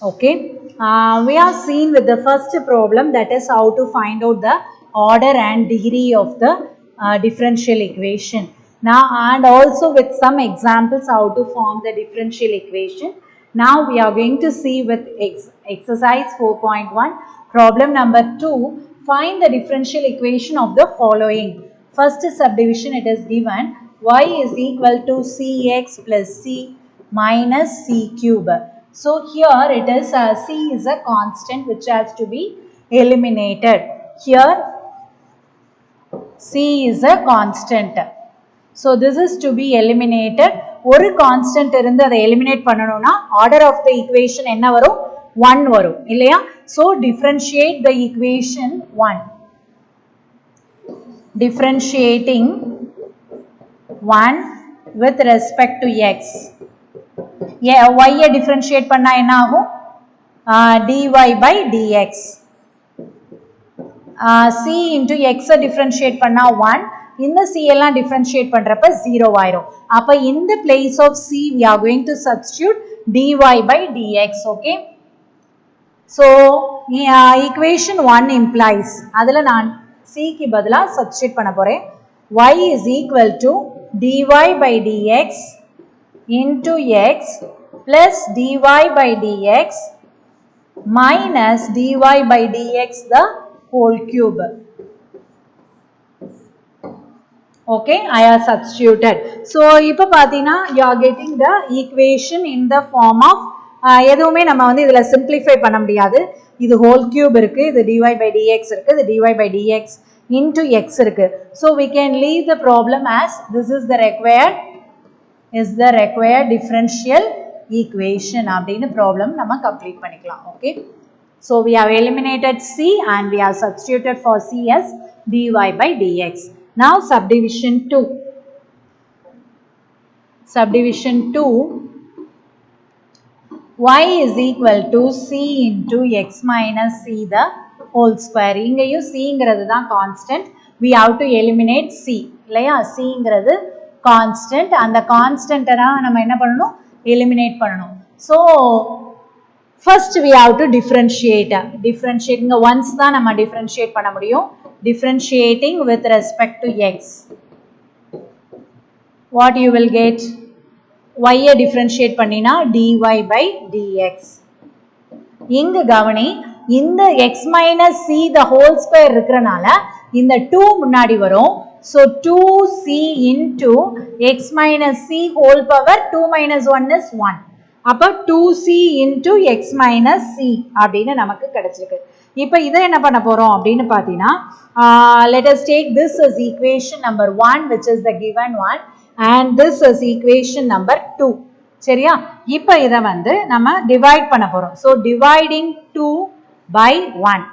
Okay, we have seen with the first problem, that is how to find out the order and degree of the differential equation. Now, and also with some examples how to form the differential equation. Now we are going to see with exercise 4.1 problem number 2, find the differential equation of the following. First subdivision, it is given y is equal to cx plus c minus c cube. So here it is c is a constant which has to be eliminated. Here c is a constant. So this is to be eliminated. ஒரு constant இருந்து அதை eliminate பண்ணணும்னா order of the equation என்ன வரும்? 1 வரும் இல்லையா? So differentiate the equation 1. Differentiating 1 with respect to x. y differentiate பண்ணா என்ன ஆகும்? dy by dx. c into x differentiate பண்ணா 1. இந்த c எல்லாம் differentiate பண்றப்ப 0 ஆயிரும். அப்ப in the place of c we are going to substitute dy by dx. Okay. So equation 1 implies, அதுல நான் c க்கு பதிலா substitute பண்ண போறேன். y is equal to dy by dx into x plus dy by dx minus dy by dx the whole cube. Okay, I have substituted. So இப்போ பாத்தீங்கன்னா you are getting the equation in the form of எதுவுமே நம்ம வந்து இதுல simplify பண்ண முடியாது. இது whole cube இருக்கு, இது dy by dx இருக்கு, இது dy by dx into x இருக்கு. So we can leave the problem as this is the required differential equation அப்படினு problem நம்ம complete பண்ணிக்கலாம். Okay, so we have eliminated c and we have substituted for c as dy by dx. Now subdivision 2. Subdivision 2, y is equal to c into x minus c the whole square. இங்கேயும் c ங்கிறது தான் constant. We have to eliminate c. இல்லையா? c ங்கிறது constant. அந்த constant நம்ம என்ன பண்ணணும்? Eliminate பண்ணணும். So first we have to differentiate. Differentiate once தான் நம்ம differentiate பண்ண முடியும். Differentiating with respect to x. What you will get? y differentiate பண்ணினா dy by dx. இங்க கவனி, இந்த x minus c the whole square இருக்கறனால இந்த 2 முன்னாடி வரும். So 2c into x minus c whole power 2 minus 1 is 1. அப்ப 2c into x minus c அப்படின்னு நமக்கு கிடைச்சிருக்கு. இப்போ இதை என்ன பண்ண போறோம் அப்படின்னு பார்த்தீங்கன்னா, let us take this as equation number 1 which is the given one and this is equation number 2. சரியா? இப்போ இதை வந்து நம்ம divide பண்ண போறோம். So dividing 2 by 1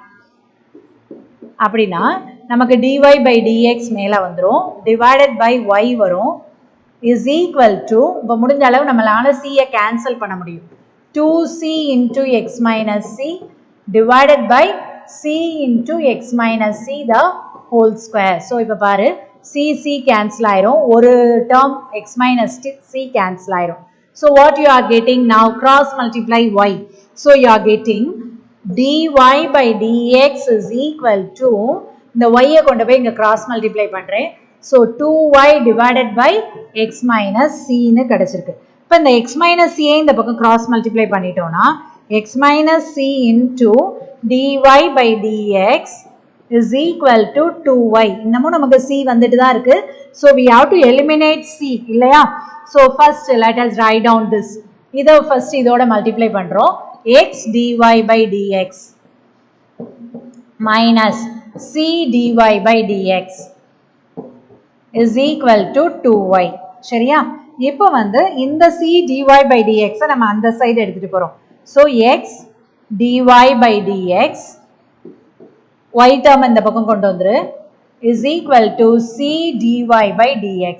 அப்படின்னா நமக்கு dy by dx மேல வந்துரும், divided by y வரும், is equal to, இப்போ முடிஞ்ச அளவு நம்மளால c யை cancel பண்ண முடியும், 2c into x minus c divided by c into x minus c the whole square. So இப்போ பாரு, c cancel ஆயிரும், ஒரு term x minus c cancel ஆயிரும். So what you are getting now? Cross multiply y. So you are getting dy by dx is equal to, இந்த y ஐ கொண்டு போய் இங்க cross multiply பண்றேன். So 2y divided by x minus c ன்னு கிடைச்சிருக்கு. இப்போ இந்த x minus c இந்த பக்கம் cross multiply பண்ணிட்டோம்னா x minus c into dy by dx is equal to 2y. இன்னமும் நமக்கு c வந்துட்டு தான் இருக்கு. So we have to eliminate c இல்லையா? So first let us write down this. இதை first இதோட multiply பண்றோம். x dy by dx minus c dy by dx is equal to 2y. சரியா? இப்போ வந்து இந்த c dy by dx நம்ம அந்த சைடு எடுத்துட்டு போறோம். So x dy by dx, y term இந்த பக்கம் கொண்டு வந்துரு, is equal to c dy by dx.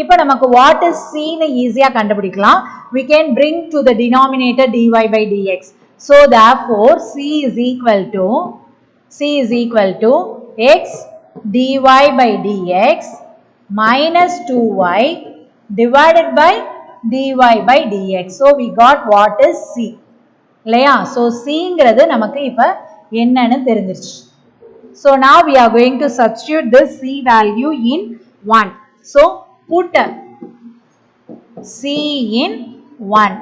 இப்போ நமக்கு what is c ன்னு ஈஸியா கண்டுபிடிக்கலாம். We can bring to the denominator dy by dx. So therefore c is equal to x dy by dx minus 2y divided by dy by dx. So we got what is c. இல்லையா? So சிங்கிறது நமக்கு இப்போ என்னன்னு தெரிஞ்சிருச்சு. So now we are going to substitute this C value in 1. So put C in 1.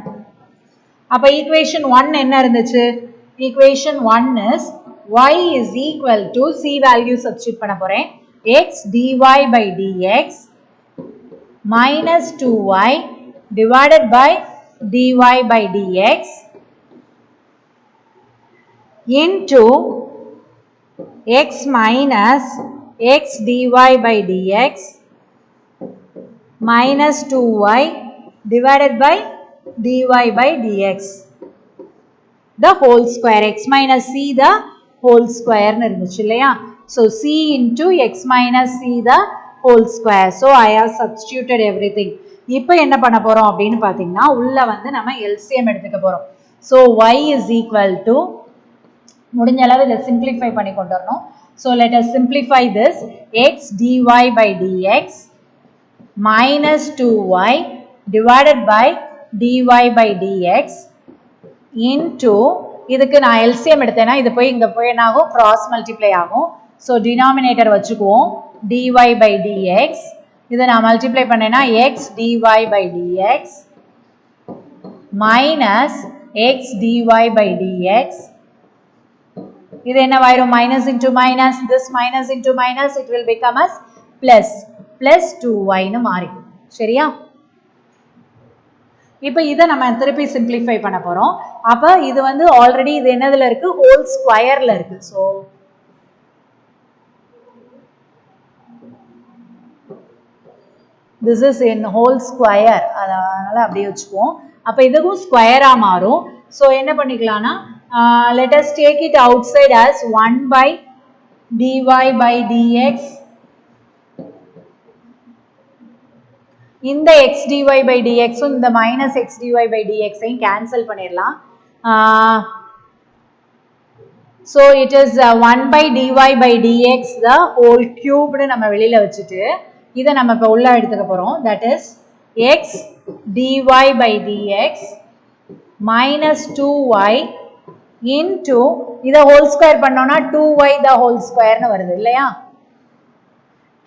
அப்ப equation 1 என்ன இருந்துச்சு? Equation 1 is y is equal to C value substitute பண்ண போறேன். X dy by dx minus 2y divided by dy by dx into x minus x dy by dx minus 2y divided by dy by dx the whole square, x minus c the whole square னு இருந்துச்சு இல்லையா? So c into x minus c the whole square. So I have substituted everything. இப்போ என்ன பண்ண போறோம் அப்படின்னு பார்த்தீங்கன்னா உள்ள வந்து நம்ம LCM எடுத்துக்க போறோம். So y is equal to முடிஞ்ச அளவு இதை simplify பண்ணி கொண்டு வரணும். So let us simplify this. X dy by dx minus 2y divided by dy by dx into இதுக்கு நான் LCM எடுத்தேன்னா இது போய் இங்க போய் என்ன ஆகும்? cross multiply ஆகும். So denominator வச்சுக்குவோம் dy by dx. இதை நான் multiply பண்ணேன்னா x dy by dx minus x dy by dx. இது என்னவாயிரும்? minus into minus, this minus into minus, it will become as plus 2y னு மாறிடும். சரியா? இப்போ இதை நம்ம திருப்பி simplify பண்ண போறோம். அப்ப இது வந்து ஆல்ரெடி இது என்னதுல இருக்கு? ஹோல் ஸ்கொயர்ல இருக்கு. So this is in whole square, அதனால அப்படியே வச்சுக்குவோம். அப்ப இதுவும் ஸ்கொயரா மாறும். ஸோ என்ன பண்ணிக்கலாம்னா let us take it outside as 1 by dy by dx. இந்த x dy by dx இந்த minus x dy by dx cancel பண்ணிடலாம். So it is 1 by dy by dx the whole cube னு நம்ம வெளியில வச்சுட்டு இதை நம்ம இப்ப உள்ள எடுத்துக்க போறோம். That is x dy by dx minus 2y into இதை whole square பண்ணோம்னா 2y the whole square னு வருது இல்லையா?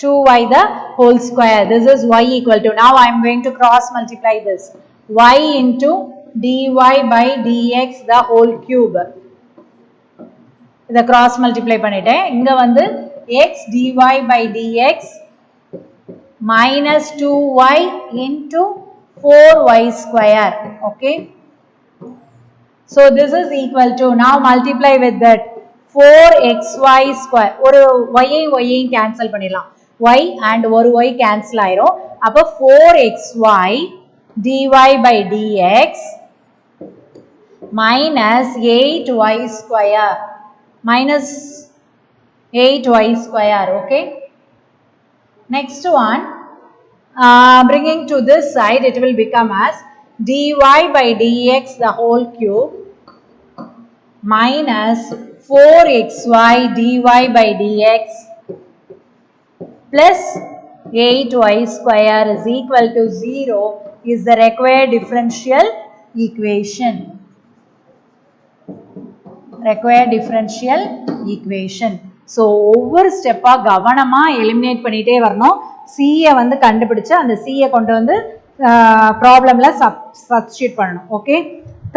2y the whole square. This is y equal to, now I am going to cross multiply this, y into dy by dx the whole cube. இதை cross multiply பண்ணிட்டேன். இங்க வந்து x dy by dx minus 2y into 4y square. Okay. So this is equal to, now multiply with that 4xy square. ஒரு y cancel பண்ணிடலாம். y and ஒரு y cancel ஆயிரும். அப்ப 4xy dy by dx minus 8y square minus 8y square. Okay. Next one, bringing to this side, it will become as dy by dx the whole cube minus 4xy dy by dx plus 8y square is equal to 0 is the required differential equation. Required differential equation. So ஒவ்வொரு ஸ்டெப்பா கவனமா eliminate பண்ணிட்டே வரணும். C வந்து கண்டுபிடிச்சு அந்த C கொண்டு வந்து ப்ராப்ளம்ல சப்ஸ்டிட்யூட் பண்ணணும். Okay.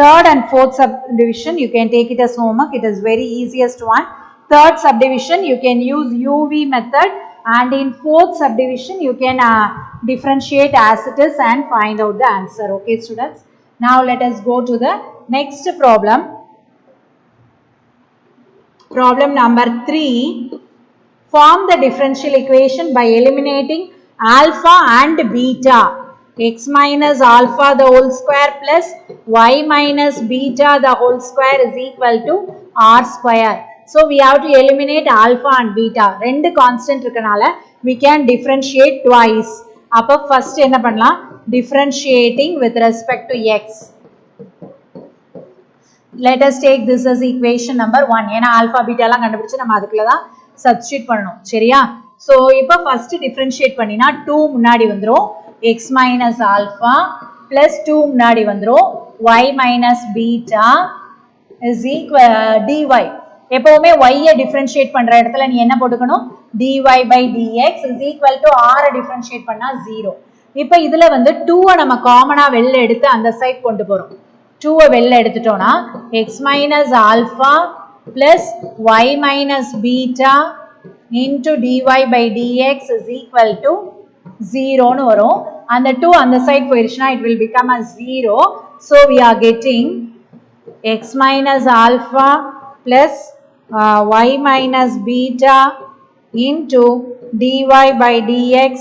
Third and fourth subdivision you can take it as homework. It is very easiest one. Third subdivision you can use UV method, and in fourth subdivision you can differentiate as it is and find out the answer. Okay students. Now let us go to the next problem. Problem number 3. Form the differential equation by eliminating alpha and beta. X minus alpha the whole square plus y minus beta the whole square is equal to r square. So we have to eliminate alpha and beta. ரெண்டு constant இருக்கனால we can differentiate twice. அப்ப first என்ன பண்ணலாம்? Differentiating with respect to x. Let us take this as equation number 1. ஏன்னா alpha beta எல்லாம் கண்டுபிடிச்சு நம்ம அதுக்குள்ள தான் substitute பண்ணணும். சரியா? So இப்போ first differentiate பண்ணினா 2 முன்னாடி வந்துரும். x minus alpha plus 2 முன்னாடி வந்துரும். y minus beta is equal dy. எப்பவுமே y டிஃபரன்ஷியேட் பண்ற இடத்துல நீ என்ன போட்டுக்கணும், dy by dx is equal to r differentiate பண்ணா 0. இப்போ இதுல வந்து 2 நம்ம காமனா வெளில எடுத்து அந்த சைடு கொண்டு போறோம். 2 வெளில எடுத்துட்டோம்னா x minus alpha plus y minus beta into dy by dx is equal to 0 னு வரும். அந்த 2 அந்த side போயிருச்சுனா it will become as 0. So we are getting x minus alpha plus y minus beta into dy by dx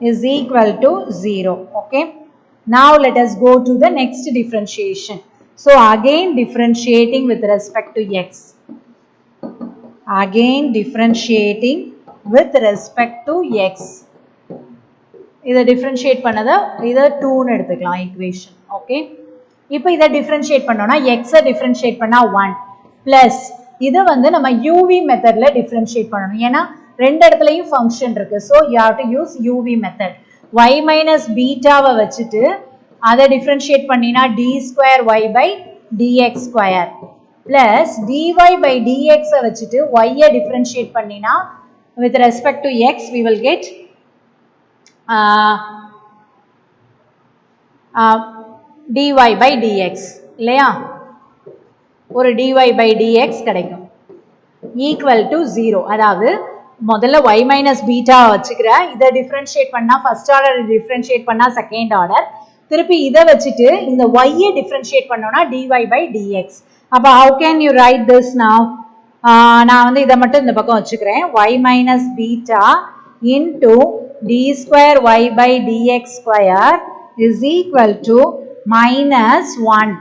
is equal to 0. Okay. Now let us go to the next differentiation. So again differentiating with respect to x. Again differentiating with respect to x. இதை differentiate பண்ணத இதை 2 னு எடுத்துக்கலாம் equation. Okay. இப்போ இதை differentiate பண்ணோம்னா x differentiate பண்ணா 1 plus இதை வந்து நம்ம uv மெத்தட்ல differentiate பண்ணணும். ஏன்னா ரெண்டு இடத்துலயும் function இருக்கு. So you have to use uv method. y minus beta வச்சுட்டு அதை differentiate பண்ணினா d square y by dx square plus dy by dx வச்சுட்டு y differentiate பண்ணினா with respect to x we will get dy by dx இல்லையா, ஒரு dy by dx கிடைக்கும் equal to 0. அதாவது முதல்ல y minus beta வச்சுக்கிற, இதை differentiate பண்ணா first order, differentiate பண்ணா second order, திருப்பி இதை வச்சுட்டு இந்த y differentiate பண்ணோம்னா dy by dx. அப்ப how can you write this now? நான் வந்து இதை மட்டும் இந்த பக்கம் வச்சுக்கிறேன். y minus beta into d square y by dx square is equal to minus 1.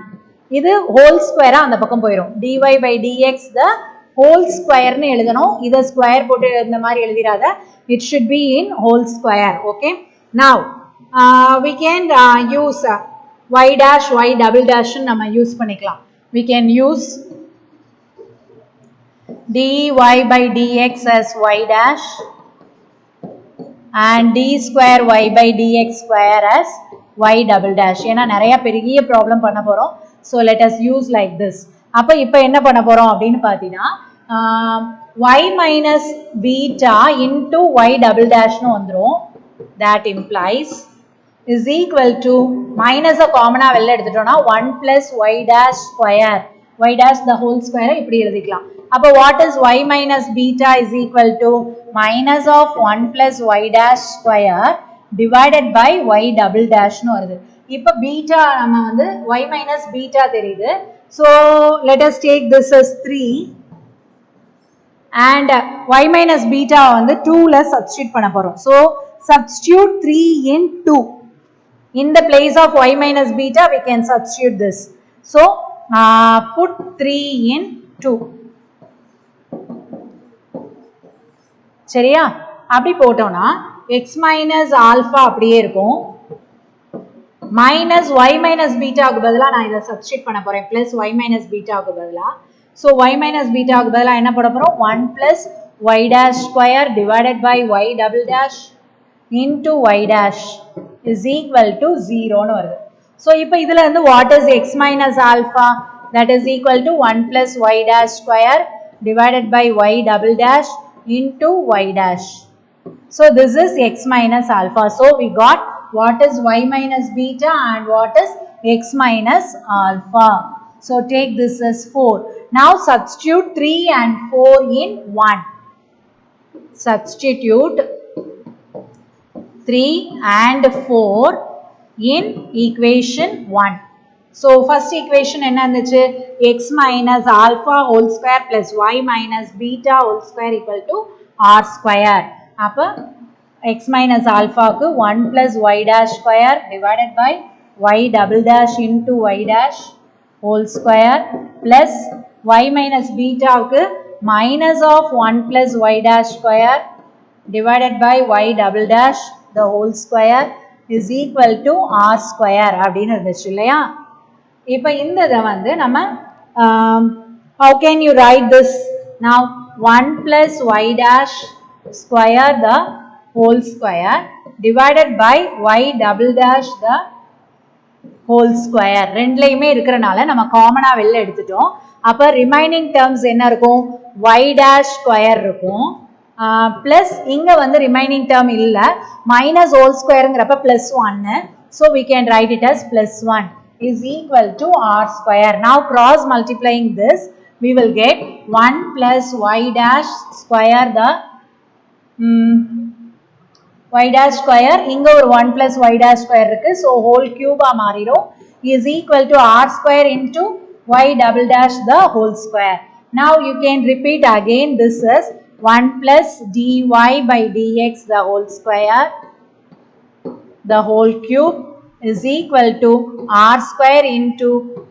இது whole square அந்த பக்கம் போயிடும். dy by dx the whole square னு எழுதணும். இதை square போட்டு இந்த மாதிரி எழுதிராத. It should be in whole square. Okay. Now we can use y dash y double dash நம்ம யூஸ் பண்ணிக்கலாம். We can use dy by dx as y dash and d square y by dx square as y double dash. ஏன்னா நிறைய பெரிய problem பண்ண போறோம். So let us use like this. அப்ப இப்போ என்ன பண்ண போறோம் அப்படின்னு பார்த்தீங்கன்னா y minus beta into y double dash னு வந்துரும். That implies is equal to minus a common வெளில எடுத்துட்டோம்னா 1 plus y dash square, y dash the whole square இப்படி எழுதிக்கலாம். அப்ப what is y minus beta is equal to minus of 1 plus y dash square divided by y double dash னு வருது. இப்ப beta நம்ம வந்து y minus beta தெரியுது. So let us take this as 3 and y minus beta வந்து 2 ல substitute பண்ண போறோம். So substitute 3 in 2. In the place of y minus beta we can substitute this. So put 3 in 2. சரியா, அப்படி போட்டோம்னா x minus alpha அப்படியே இருக்கும். minus y minus beta க்கு பதிலா நான் இதை substitute பண்ண போறேன். plus y minus beta க்கு பதிலா. So y minus beta க்கு பதிலா என்ன போட போறோம், 1 plus y dash square divided by y double dash into y dash is equal to 0 னு வருது. So இப்போ இதுல இருந்து what is x minus alpha, that is equal to 1 plus y dash square divided by y double dash into y dash. So this is x minus alpha. So we got what is y minus beta and what is x minus alpha. So take this as 4. Now substitute 3 and 4 in 1. Substitute 3 and 4 in equation 1. So first equation என்ன இருந்துச்சு, x minus alpha whole square plus y minus beta whole square equal to r square. அப்ப x minus alpha க்கு 1 plus y dash square divided by y double dash into y dash whole square plus y minus beta க்கு minus of 1 plus y dash square divided by y double dash the whole square is equal to r square அப்படின்னு இருந்துச்சு இல்லையா. இப்போ இந்த இதை வந்து நம்ம how can you write this now, 1 plus y dash square the whole square divided by y double dash the whole square ரெண்டுலயுமே இருக்கறனால நம்ம காமனா வெளில எடுத்துட்டோம். அப்ப ரிமைனிங் டேர்ம்ஸ் என்ன இருக்கும்? y dash square இருக்கும். plus இங்க வந்து ரிமைனிங் டேர்ம் இல்ல, minus whole squareங்கிறப்ப plus 1. so we can write it as plus 1 is equal to r square. Now cross multiplying this, we will get 1 plus y dash square the y dash square, இங்க ஒரு 1 plus y dash square இருக்கு, so whole cube மாறிடும், is equal to r square into y double dash the whole square. Now you can repeat again, this is 1 plus dy by dx the whole square, the whole cube is equal to r square into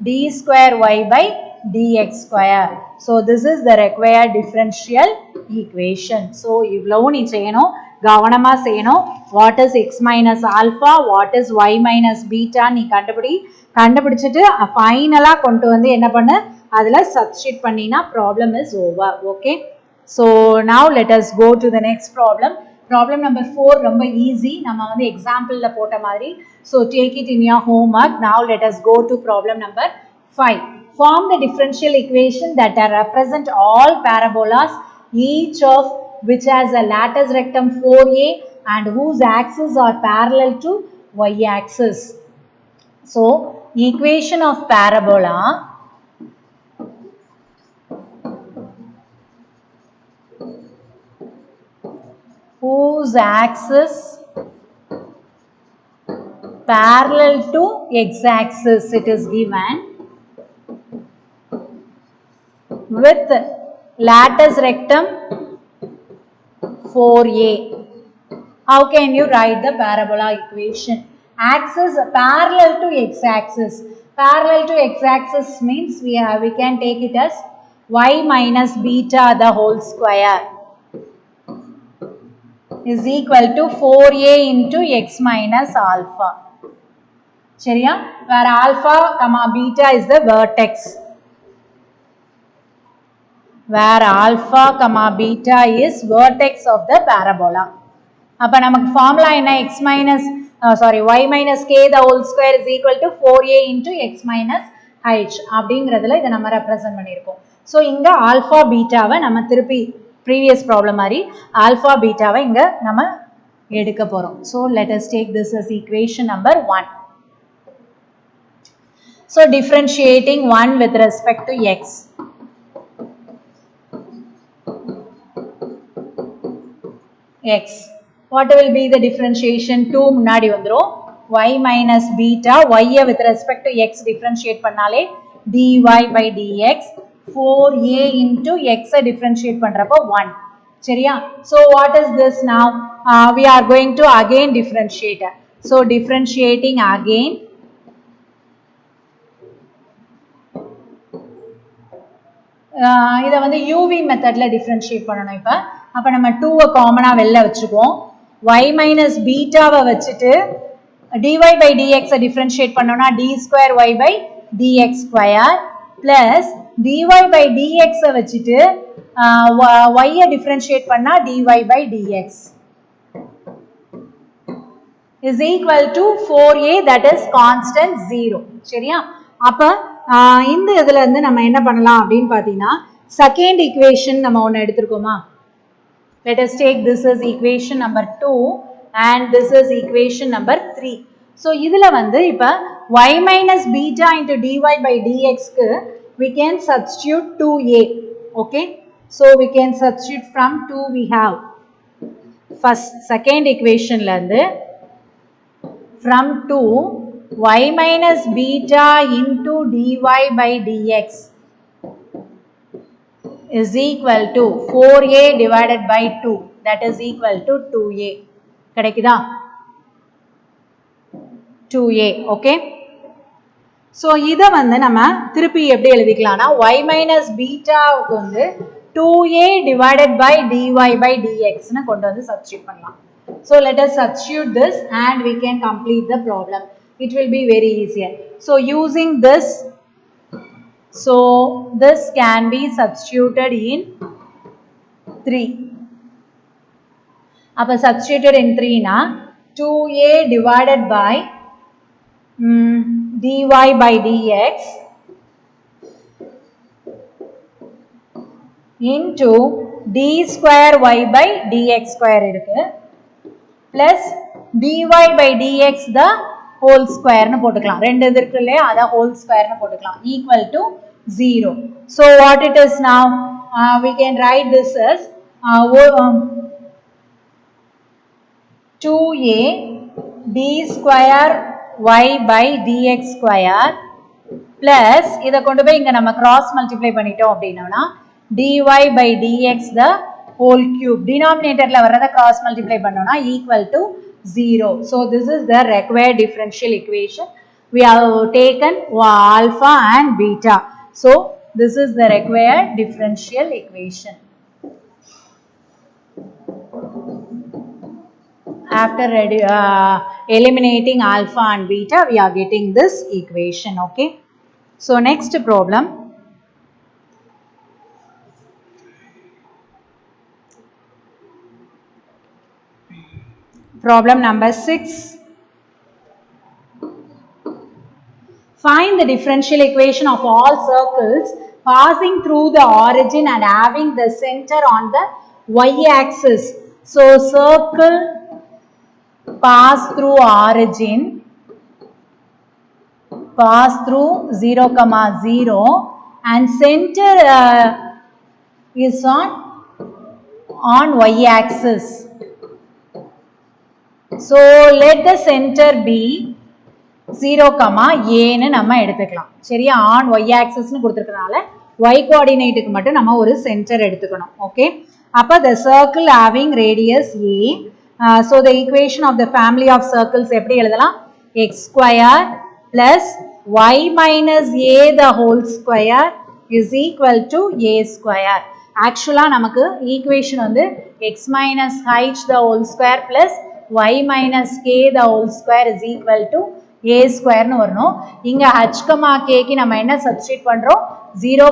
d square y by dx square. So this is the required differential equation. So இவ்வளவு நீ செய்யணும், கவனமா செய்யணும். what is x minus alpha, what is y minus beta நீ கண்டுபிடிச்சிட்டு ஃபைனலா கொண்டு வந்து என்ன பண்ணு, அதுல சப்ஸ்டிட்யூட் பண்ணினா problem is over. okay, so now let us go to the next problem. Problem number 4 ரொம்ப easy, நம்ம வந்து எக்ஸாம்பிள்ல போட்ட மாதிரி. so take it in your homework. Now let us go to problem number 5. Form the differential equation that represent all parabolas, each of which has a latus rectum 4a and whose axes are parallel to y axis. So equation of parabola whose axis parallel to x-axis, it is given with latus rectum 4a. How can you write the parabola equation? Axis parallel to x-axis. Parallel to x-axis means we can take it as y minus beta the whole square is equal to 4a into x minus alpha. சரியா? where alpha comma beta is the vertex. where alpha comma beta is vertex of the parabola. அப்ப நமக்கு formula என்ன? x minus y minus k the whole square is equal to 4a into x minus h அப்படிங்கிறதுல இதை நம்ம represent பண்ணியிருக்கோம். So இங்க alpha பீட்டாவை நம்ம திருப்பி ப்ரீவியஸ் ப்ராப்ளம் மாதிரி ஆல்ஃபா பீட்டாவை இங்க நம்ம எடுக்க போறோம். So let us take this as equation number 1. So differentiating 1 with respect to x. x. What will be the differentiation? 2 முன்னாடி வந்துரும். y minus beta, y with respect to x differentiate பண்ணாலே dy by dx, 4a into x differentiate பண்றப்போ 1. சரியா? So what is this now? We are going to again differentiate. So differentiating again. இதை வந்து uv மெத்தட்ல differentiate பண்ணணும். இப்ப அப்ப நம்ம 2 காமனா வெளில வச்சுக்குவோம். y minus பீட்டாவை வச்சுட்டு dy by dx differentiate பண்ணோம்னா d square y by dx square plus dy by dx வச்சுட்டு y differentiate பண்ணா dy by dx is equal to 4a, that is constant 0. சரியா? அப்ப இந்த இதுல இருந்து நம்ம என்ன பண்ணலாம் அப்படின்னு பாத்தீங்கன்னா செகண்ட் ஈக்குவேஷன் நம்ம ஒன்னு எடுத்துக்கோமா. let us take this as equation number 2 and this is equation number 3. so இதுல வந்து இப்ப y minus beta into dy by dx க்கு we can substitute 2a. okay, so we can substitute from 2 we have first second equationல இருந்து from 2 y minus beta into dy by dx is equal to 4a divided by 2, that is equal to 2a. கிடைக்குதா? 2a. okay, so இதை வந்து நம்ம திருப்பி எப்படி எழுதிக்கலாம்னா y minus beta க்கு வந்து 2a divided by dy by dx னு கொண்டு வந்து சப்ஸ்டிட்யூட் பண்ணலாம். so let us substitute this and we can complete the problem. it will be very easier. so using this, so this can be substituted in 3. அப்ப substituted in 3 na 2a divided by dy by dx into d square y by dx square இருக்கு plus dy by dx the whole square னு போட்டுக்கலாம் ரெண்டு இது இருக்கு இல்லையா அத whole square னு போட்டுக்கலாம் equal to 0 so what it is now we can write this as 2a d square y by dx square plus இத கொண்டு போய் இங்க நம்ம cross multiply பண்ணிட்டோம் அப்படினா dy by dx the whole cube denominatorல வரத cross multiply பண்ணோம்னா equal to 0 so this is the required differential equation we have taken alpha and beta so this is the required differential equation after eliminating alpha and beta we are getting this equation okay so next problem problem number 6 find the differential equation of all circles passing through the origin and having the center on the y-axis so circle pass through origin pass through 0 comma 0 and center is on y-axis so let the center be 0 comma a னு நம்ம எடுத்துக்கலாம் சரியா on y axis னு கொடுத்திருக்கனால y coordinate க்கு மட்டும் நம்ம ஒரு center எடுத்துக்கணும் okay அப்ப the circle having radius a so the equation of the family of circles எப்படி எழுதலாம் x square plus y minus a the whole square is equal to a square actually நமக்கு equation வந்து x minus h the whole square plus y minus k the whole square is equal to a square னு வரணும் இங்க h k க்கு நம்ம என்ன substitute பண்றோம் 0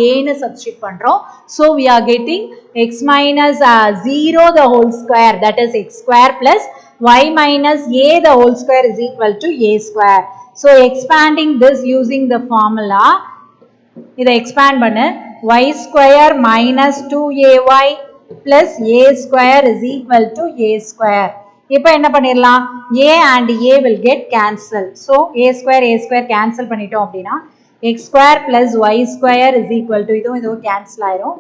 a னு சப்ஸ்டிட்யூட் பண்றோம் so we are getting x minus 0 the whole square that is x square plus y minus a the whole square is equal to a square so expanding this using the formula இத expand பண்ணு y square minus 2ay plus a square is equal to a square இப்போ என்ன பண்ணிரலாம் a and a will get cancelled so a square cancel பண்ணிட்டோம் அப்படினா x square plus y square is equal to இதுவும் cancel ஆயிரும்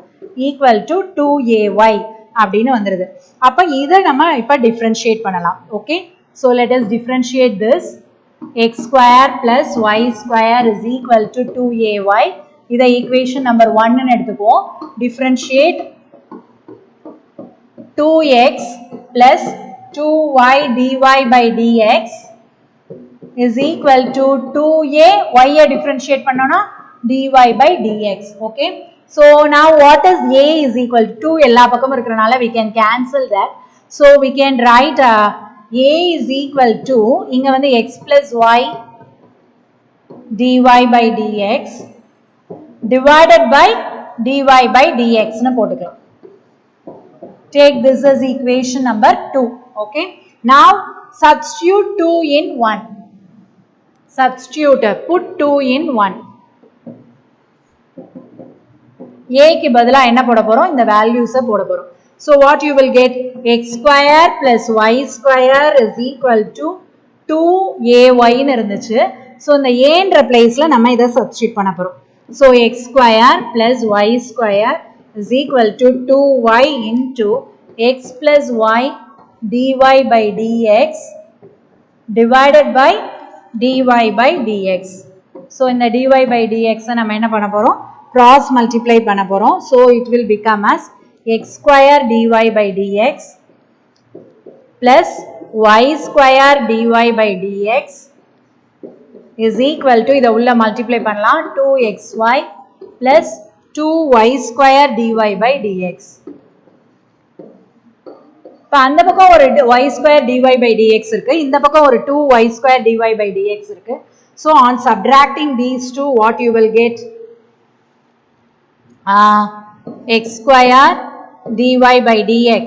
equal to 2ay அப்படினு வந்திருது அப்ப இத நம்ம இப்ப differentiate பண்ணலாம் okay so let us differentiate this x square plus y square is equal to 2ay இத equation number 1 ன்னு எடுத்துப்போம் differentiate 2x plus 2y dy by dx is equal to 2a y differentiate பண்ணோம்னா dy by dx okay so now what is a is equal to 2 எல்லா பக்கமும் இருக்கறனால we can cancel that so we can write a is equal to இங்க வந்து x plus y dy by dx divided by dy by dx னு போட்டுக்கலாம் take this as equation number 2 okay now substitute 2 in 1 substitute put 2 in 1 a க்கு பதிலா என்ன போட போறோம் இந்த values போட போறோம் so what you will get x square plus y square is equal to 2ay ன்னு இருந்துச்சு so இந்த a ன்ற பிளேஸ்ல நம்ம இத சப்ஸ்டிட்யூட் பண்ண போறோம் so x square plus y square is equal to 2y into x plus y dy by dx divided by dy by dx so இந்த dy by dx நம்ம என்ன பண்ண போறோம் cross multiply பண்ண போறோம் so it will become as x square dy by dx plus y square dy by dx is equal to இத உள்ள multiply பண்ணலாம் 2xy plus 2y square dy by dx இப்ப அந்த பக்கம் ஒரு y square dy by dx இருக்கு இந்த பக்கம் ஒரு 2y square dy by dx இருக்கு so on subtracting these two what you will get x square dy by dx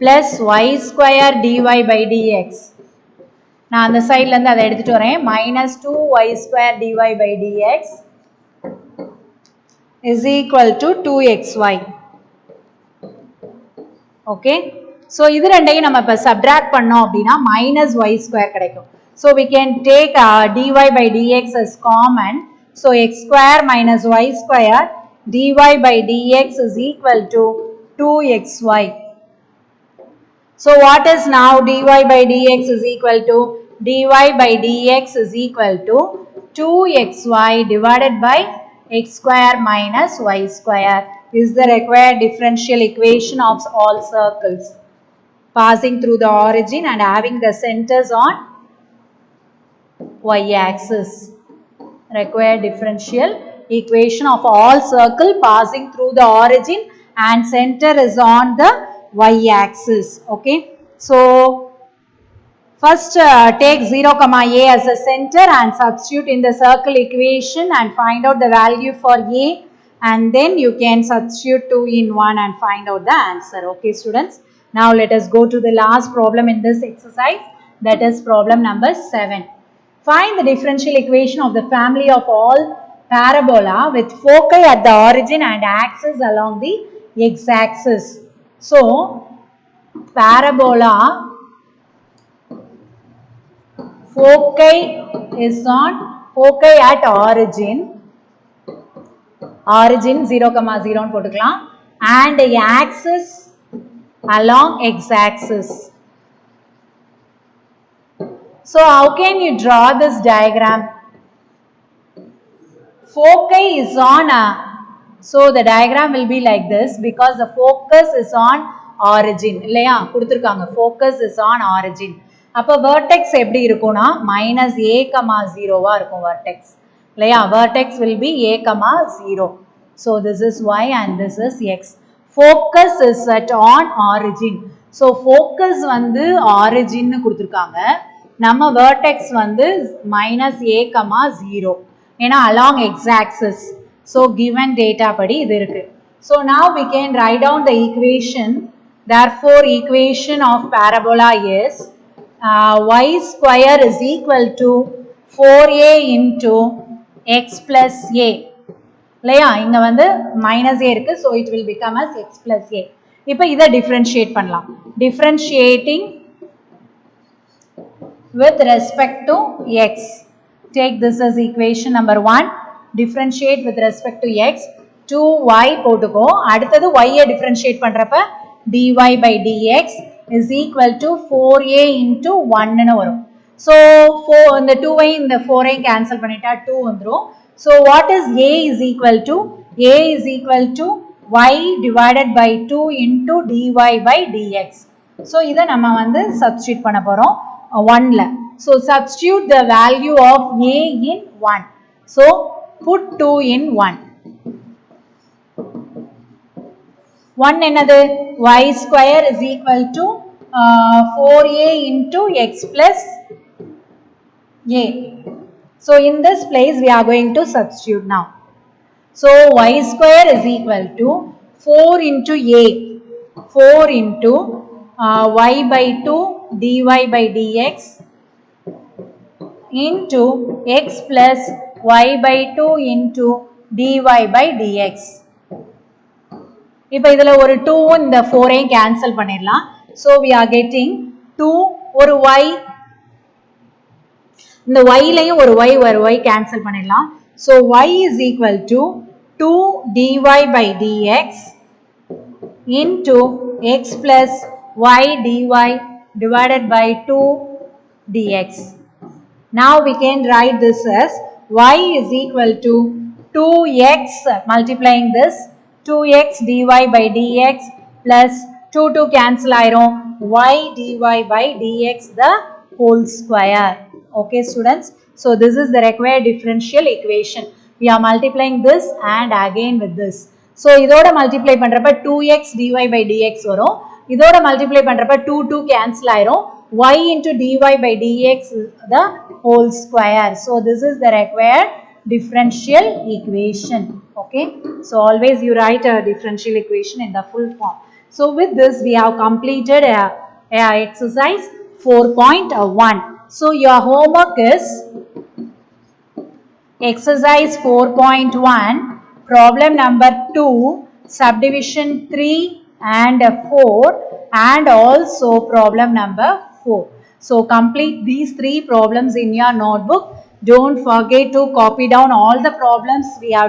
plus y square dy by dx நான் அந்த சைடுல இருந்து அதை எடுத்துட்டு வரேன். minus 2y square dy by dx is equal to 2xy. Okay, so இது ரெண்டையும் நம்ம இப்போ சப்ட்ராக்ட் பண்ணோம் அப்படின்னா minus y square கிடைக்கும். So we can take dy by dx as common. So x square minus y square dy by dx is equal to 2xy. So what is now dy by dx is equal to? Dy by dx is equal to 2xy divided by x square minus y square is the required differential equation of all circles passing through the origin and having the centers on y-axis. Required differential equation of all circle passing through the origin and center is on the y-axis. Okay, so first take 0 comma a as a center and substitute in the circle equation and find out the value for a, and then you can substitute 2 in 1 and find out the answer. Okay students, now let us go to the last problem in this exercise, that is problem number 7. Find the differential equation of the family of all parabola with foci at the origin and axis along the x-axis. So parabola foci is on foci at origin 0 comma 0 னு போட்டுக்கலாம், and axis along x-axis. So how can you draw this diagram? Foci is on so the diagram will be like this because the focus is on origin. இல்லையா கொடுத்திருக்காங்க focus is on origin. அப்ப vertex எப்படி இருக்கும்னா minus a comma 0 வா இருக்கும் vertex. இல்லையா vertex will be a comma 0. So this is y and this is x. Focus is at on origin. So focus வந்து origin னு கொடுத்திருக்காங்க, நம்ம vertex வந்து minus a comma 0 ஏன்னா along x-axis. So given data படி இது இருக்கு. So now we can write down the equation. Therefore equation of parabola is y square is equal to 4a into x plus a. இல்லையா இங்க வந்து minus a இருக்கு, so it will become as x plus a. இப்போ இதை differentiate பண்ணலாம். Differentiating with respect to x. Take this as equation number 1. Differentiate with respect to x. 2y போட்டுக்கோ, அடுத்தது y differentiate பண்றப்ப dy by dx is equal to 4a into 1 னு வரும். So இந்த 2y இந்த 4 cancel பண்ணிட்டா 2 வந்துரும். So what is a is equal to? A is equal to y divided by 2 into dy by dx. So இதை நம்ம வந்து substitute பண்ண போறோம் 1ல. So substitute the value of a in 1. So put 2 in 1. 1 என்னது? y square is equal to 4a into x plus a. So in this place we are going to substitute now. So y square is equal to 4 into a, 4 into y by 2 dy by dx into x plus y by 2 into dy by dx. இப்போ இதுல ஒரு 2 இந்த 4 cancel பண்ணிடலாம். So we are getting 2 ஒரு y, இந்த y லையும் ஒரு y cancel பண்ணிடலாம். So y is equal to 2 dy by dx into x plus y dy divided by 2 dx. Now we can write this as y is equal to 2x multiplying this 2x dy by dx plus 2 cancel ஆயிரும் y dy by dx the whole square. Okay students, so this is the required differential equation. We are multiplying this and again with this. So இதோட multiply பண்றப்ப 2x dy by dx வரும், இதோட multiply பண்றப்ப 2 cancel ஆயிரும், y into dy by dx is the whole square. So this is the required differential equation. Okay, so always you write a differential equation in the full form. So with this we have completed exercise 4.1. So your homework is exercise 4.1, problem number 2, subdivision 3 and 4, and also problem number 4. So complete these 3 problems in your notebook. Don't forget to copy down all the problems we have